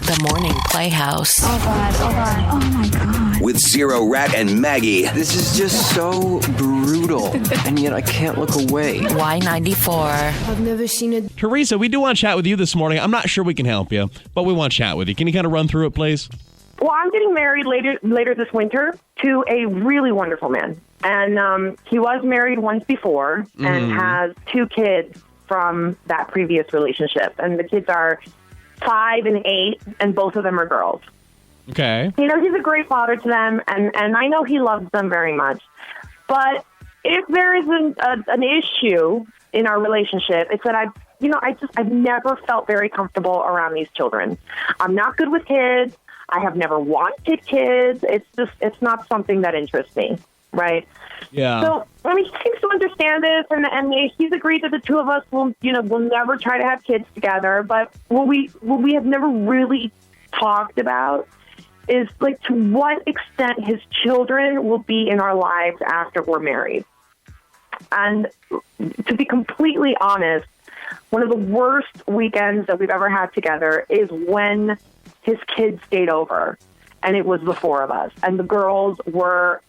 The Morning Playhouse. Oh, God. Oh, my God. With Zero, Rat, and Maggie. This is just so brutal, and yet I can't look away. Y94. I've never seen it. Teresa, we do want to chat with you this morning. I'm not sure we can help you, but we want to chat with you. Can you kind of run through it, please? Well, I'm getting married later this winter to a really wonderful man. And he was married once before and has 2 kids from that previous relationship. And the kids are 5 and 8, and both of them are girls. Okay. You know, he's a great father to them, and I know he loves them very much. But if there is an issue in our relationship, it's that I've never felt very comfortable around these children. I'm not good with kids. I have never wanted kids. It's not something that interests me, right? Yeah. So, I mean, he seems to understand this, and he's agreed that the 2 of us will never try to have kids together. But what we have never really talked about is, like, to what extent his children will be in our lives after we're married. And to be completely honest, one of the worst weekends that we've ever had together is when his kids stayed over, and it was the 4 of us. And the girls were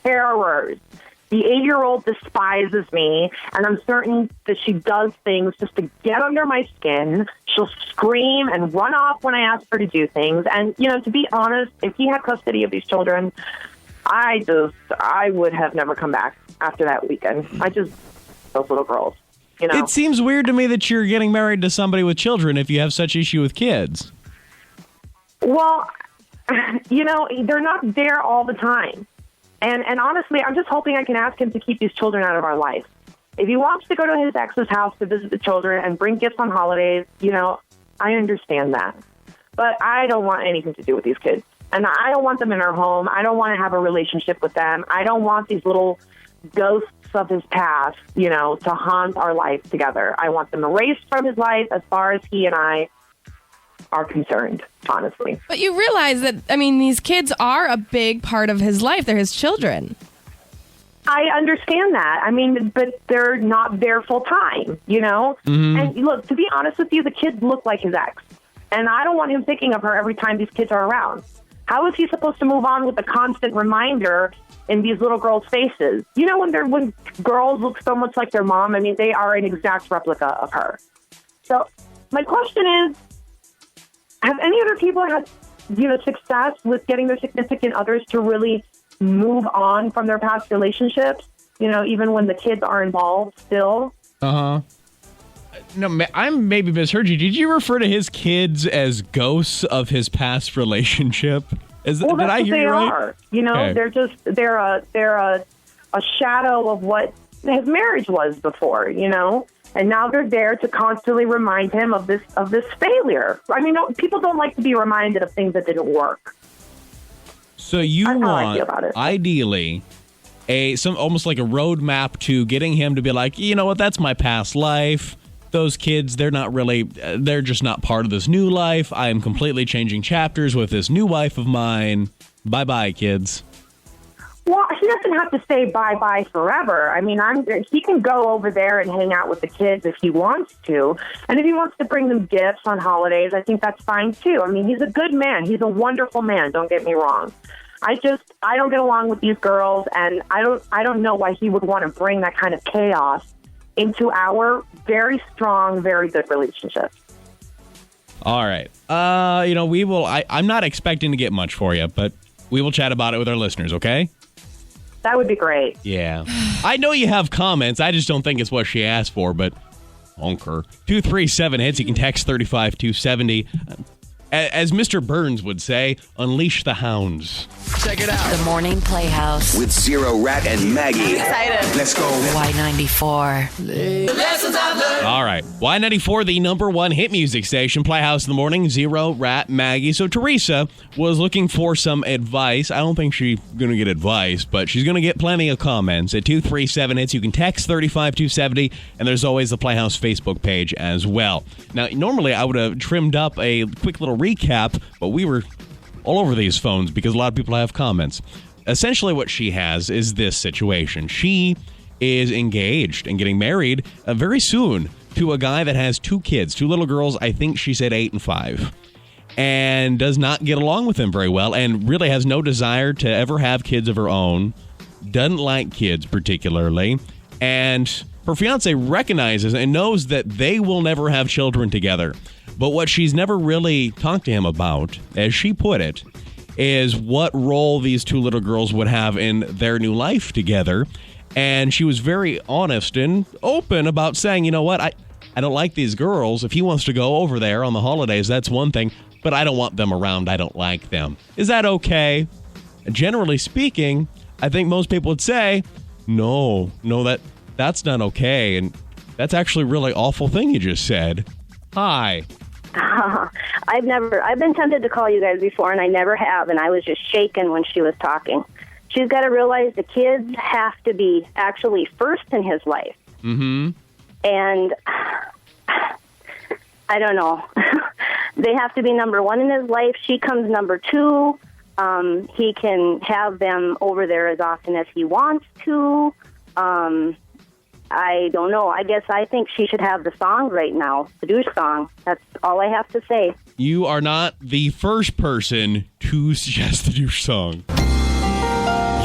terrors. The 8-year-old despises me, and I'm certain that she does things just to get under my skin. She'll scream and run off when I ask her to do things. And, to be honest, if he had custody of these children, I would have never come back after that weekend. Those little girls, It seems weird to me that you're getting married to somebody with children if you have such issue with kids. Well, they're not there all the time. And honestly, I'm just hoping I can ask him to keep these children out of our life. If he wants to go to his ex's house to visit the children and bring gifts on holidays, I understand that. But I don't want anything to do with these kids. And I don't want them in our home. I don't want to have a relationship with them. I don't want these little ghosts of his past, to haunt our life together. I want them erased from his life as far as he and I are concerned, honestly. But you realize that, these kids are a big part of his life. They're his children. I understand that. But they're not there full time, Mm-hmm. And look, to be honest with you, the kids look like his ex. And I don't want him thinking of her every time these kids are around. How is he supposed to move on with the constant reminder in these little girls' faces? When girls look so much like their mom, they are an exact replica of her. So my question is, have any other people had, success with getting their significant others to really move on from their past relationships, even when the kids are involved still? Uh-huh. No, I maybe misheard you. Did you refer to his kids as ghosts of his past relationship? Did I hear you right? Okay. They're a shadow of what his marriage was before, And now they're there to constantly remind him of this failure. People don't like to be reminded of things that didn't work. So you want, ideally, almost like a roadmap to getting him to be like, you know what, that's my past life. Those kids, they're just not part of this new life. I am completely changing chapters with this new wife of mine. Bye-bye, kids. Well, he doesn't have to say bye-bye forever. He can go over there and hang out with the kids if he wants to. And if he wants to bring them gifts on holidays, I think that's fine, too. He's a good man. He's a wonderful man, don't get me wrong. I don't get along with these girls, and I don't know why he would want to bring that kind of chaos into our very strong, very good relationship. All right. We will, I'm not expecting to get much for you, but we will chat about it with our listeners, okay? That would be great. Yeah. I know you have comments. I just don't think it's what she asked for, but honker. 237-HITS. You can text 35270. As Mr. Burns would say, unleash the hounds. Check it out. The Morning Playhouse. With Zero, Rat, and Maggie. I'm excited. Let's go. Y94. Lessons I've learned. All right. Y94, the number one hit music station. Playhouse in the morning. Zero, Rat, Maggie. So Teresa was looking for some advice. I don't think she's going to get advice, but she's going to get plenty of comments at 237-HITS. You can text 35270, and there's always the Playhouse Facebook page as well. Now, normally I would have trimmed up a quick little recap, but we were all over these phones because a lot of people have comments. Essentially what she has is this situation. She is engaged and getting married very soon to a guy that has 2 kids, 2 little girls. I think she said 8 and 5. and does not get along with him very well and really has no desire to ever have kids of her own, doesn't like kids particularly, and her fiance recognizes and knows that they will never have children together. But what she's never really talked to him about, as she put it, is what role these two little girls would have in their new life together. And she was very honest and open about saying, you know what, I don't like these girls. If he wants to go over there on the holidays, that's one thing, but I don't want them around. I don't like them. Is that okay? And generally speaking, I think most people would say, no, that's not okay. And that's actually a really awful thing you just said. Hi. I've been tempted to call you guys before, and I never have, and I was just shaken when she was talking. She's got to realize the kids have to be actually first in his life. Mm-hmm. And I don't know. They have to be number one in his life. She comes number two. He can have them over there as often as he wants to. I don't know. I think she should have the song right now, the douche song. That's all I have to say. You are not the first person to suggest the douche song.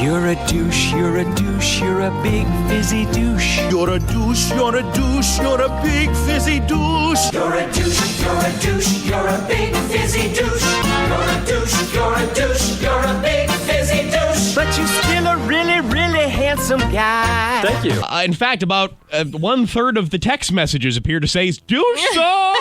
You're a douche, you're a douche, you're a big fizzy douche. You're a douche, you're a douche, you're a big fizzy douche. You're a douche, you're a douche, you're a big fizzy douche. You're a douche, you're a douche, you're a big fizzy douche. But you're still a really, really handsome guy. Thank you. In fact, about 1/3 of the text messages appear to say douche song.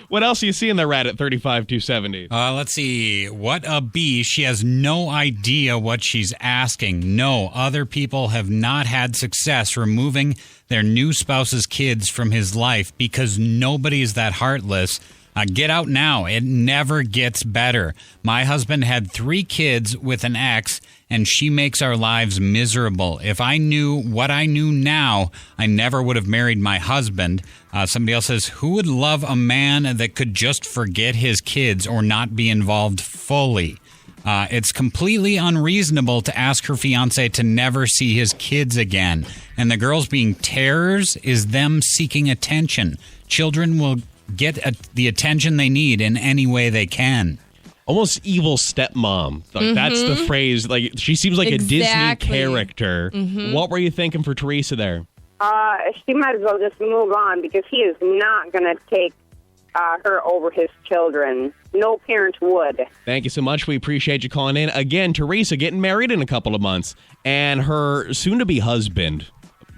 What else are you seeing there, Rat, at 35-270? Let's see. What a bee. She has no idea what she's asking. No, other people have not had success removing their new spouse's kids from his life because nobody is that heartless. Get out now. It never gets better. My husband had 3 kids with an ex, and she makes our lives miserable. If I knew what I knew now, I never would have married my husband. Somebody else says, who would love a man that could just forget his kids or not be involved fully? It's completely unreasonable to ask her fiance to never see his kids again. And the girls being terrors is them seeking attention. Children will get the attention they need in any way they can. Almost evil stepmom. Like, that's the phrase. Like, she seems like a Disney character. What were you thinking for Teresa there? She might as well just move on because he is not going to take her over his children. No parent would. Thank you so much. We appreciate you calling in. Again, Teresa getting married in a couple of months, and her soon-to-be husband,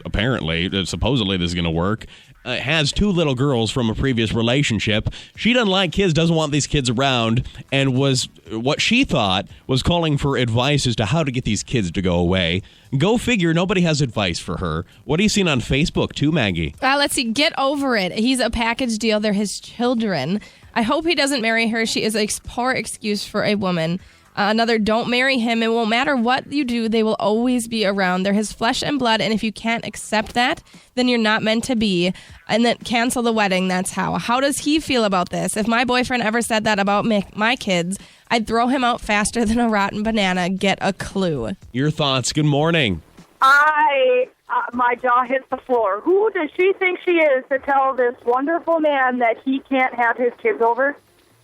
apparently, supposedly this is going to work, has 2 little girls from a previous relationship. She doesn't like kids, doesn't want these kids around, and was what she thought was calling for advice as to how to get these kids to go away. Go figure, nobody has advice for her. What are you seeing on Facebook too, Maggie? Let's see. Get over it. He's a package deal. They're his children. I hope he doesn't marry her. She is a poor excuse for a woman. Another, don't marry him. It won't matter what you do. They will always be around. They're his flesh and blood. And if you can't accept that, then you're not meant to be. And then cancel the wedding. That's how. How does he feel about this? If my boyfriend ever said that about my kids, I'd throw him out faster than a rotten banana. Get a clue. Your thoughts. Good morning. My jaw hits the floor. Who does she think she is to tell this wonderful man that he can't have his kids over?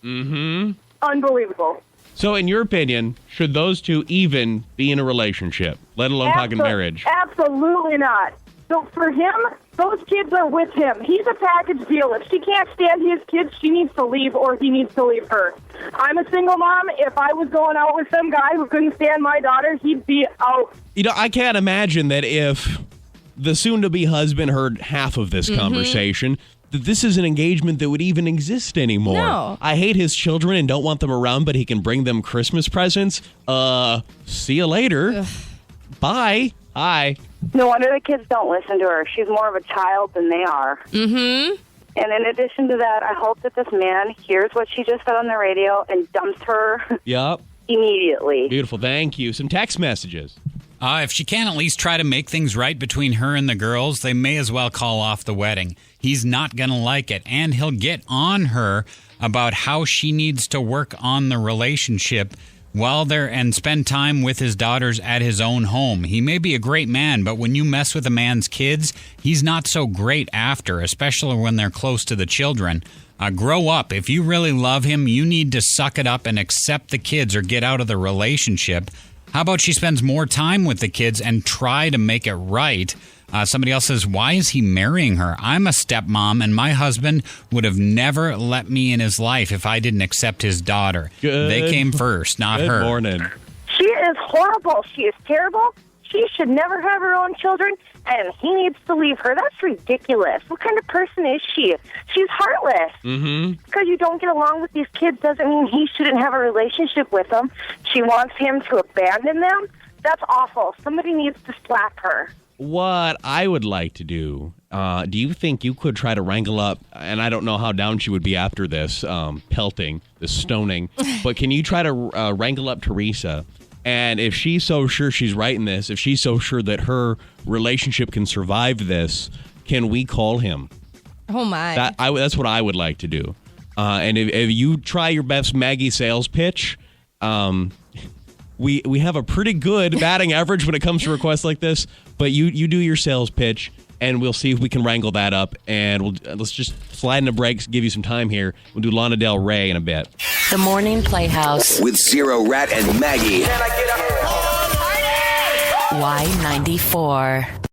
Mm-hmm. Unbelievable. So, in your opinion, should those two even be in a relationship, let alone talking marriage? Absolutely not. So for him, those kids are with him. He's a package deal. If she can't stand his kids, she needs to leave or he needs to leave her. I'm a single mom. If I was going out with some guy who couldn't stand my daughter, he'd be out. You know, I can't imagine that if the soon-to-be husband heard half of this conversation, that this is an engagement that would even exist anymore. No. I hate his children and don't want them around, but he can bring them Christmas presents. See you later. Ugh. Bye. Hi. No wonder the kids don't listen to her. She's more of a child than they are. Mm-hmm. And in addition to that, I hope that this man hears what she just said on the radio and dumps her Yep. immediately. Beautiful. Thank you. Some text messages. If she can't at least try to make things right between her and the girls, they may as well call off the wedding. He's not going to like it, and he'll get on her about how she needs to work on the relationship and spend time with his daughters at his own home. He may be a great man, but when you mess with a man's kids, he's not so great after, especially when they're close to the children. Grow up. If you really love him, you need to suck it up and accept the kids or get out of the relationship. How about she spends more time with the kids and try to make it right? Somebody else says, why is he marrying her? I'm a stepmom, and my husband would have never let me in his life if I didn't accept his daughter. They came first, not her. Good morning. She is horrible. She is terrible. She should never have her own children, and he needs to leave her. That's ridiculous. What kind of person is she? She's heartless. Because you don't get along with these kids doesn't mean he shouldn't have a relationship with them. She wants him to abandon them. That's awful. Somebody needs to slap her. What I would like to do you think you could try to wrangle up, and I don't know how down she would be after this pelting, this stoning, but can you try to wrangle up Teresa? And if she's so sure she's right in this, if she's so sure that her relationship can survive this, can we call him? Oh, my. That's what I would like to do. And if you try your best Maggie sales pitch, we have a pretty good batting average when it comes to requests like this, but you do your sales pitch, and we'll see if we can wrangle that up. And let's just slide in the brakes, give you some time here. We'll do Lana Del Rey in a bit. The Morning Playhouse. With Zero, Rat, and Maggie. Y94.